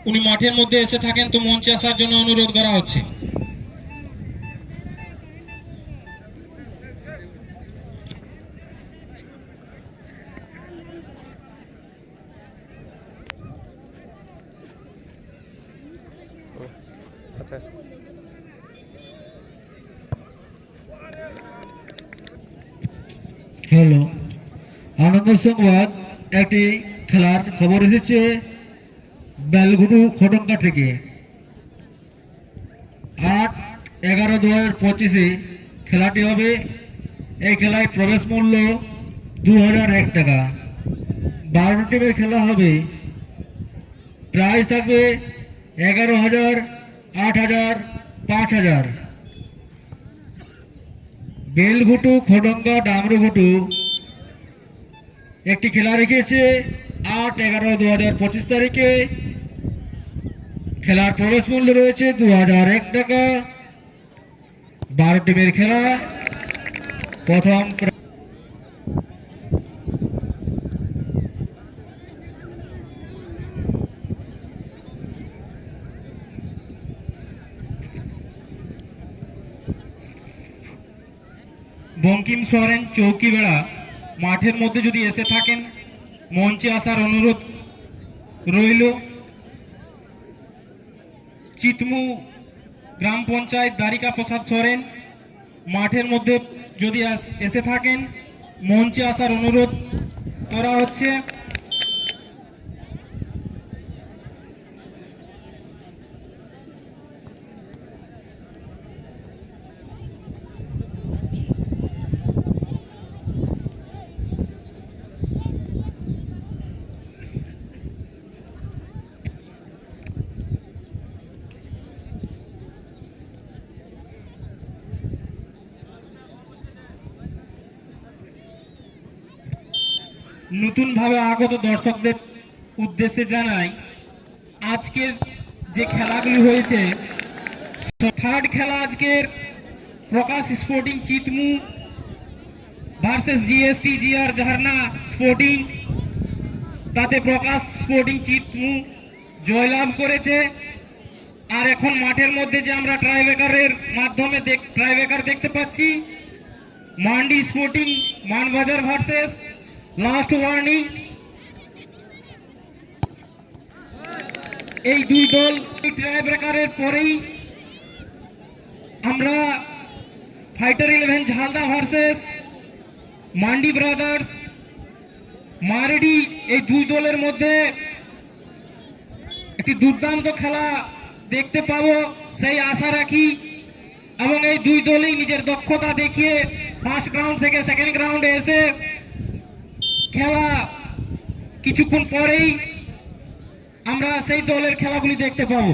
উনি মাঠের মধ্যে এসে থাকেন তো মঞ্চে আসার জন্য অনুরোধ করা হচ্ছে। হ্যালো, আনন্দ সংবাদ। একটি খেলার খবর এসেছে বেলঘুটু খটঙ্কা থেকে। 8/11/2025 খেলাটি হবে। এই খেলায় প্রবেশ মূল্য 2001 টাকা। 12 টিমের খেলা হবে। প্রাইজ থাকবে 11,000, 8,000, 5,000। বেলঘুটু খটঙ্কা ডামরুঘুটু একটি খেলা রেখেছে 8/11/2025 তারিখে। খেলার প্রবেশ মূল্য রয়েছে 2001 টাকা। 12 টিমের খেলা। প্রথম বঙ্কিম সোরেন চৌকিবেড়া মাঠের মধ্যে যদি এসে থাকেন মঞ্চে আসার অনুরোধ রইল। চিতমু গ্রাম পঞ্চায়েত দ্বারিকা প্রসাদ সোরেন মাঠের মধ্যে যদি এসে থাকেন মঞ্চে আসার অনুরোধ করা হচ্ছে। নতুনভাবে আগত দর্শকদের উদ্দেশ্যে জানাই আজকের যে খেলাগুলি হয়েছে, থার্ড খেলা আজকের প্রকাশ স্পোর্টিং চিতমু versus GST GR Jharna sporting. তাতে প্রকাশ স্পোর্টিং চিতমু জয়লাভ করেছে। আর এখন মাঠের মধ্যে যে আমরা ট্রাইব্রেকারের মাধ্যমে ট্রাইব্রেকার দেখতে পাচ্ছি, Mandi sporting Manbazar versus last warning. এই দুই দল টাই ব্রেকারের পরেই আমরা fighter 11 Jhalda versus Mandi brothers মারেডি, এই দুই দলের মধ্যে একটি দুর্দান্ত খেলা দেখতে পাবো সেই আশা রাখি। এবং এই দুই দলই নিজের দক্ষতা দেখিয়ে ফার্স্ট রাউন্ড থেকে সেকেন্ড রাউন্ডে এসে খেলা কিছুক্ষণ পরেই আমরা সেই দলের খেলাগুলি দেখতে পাবো।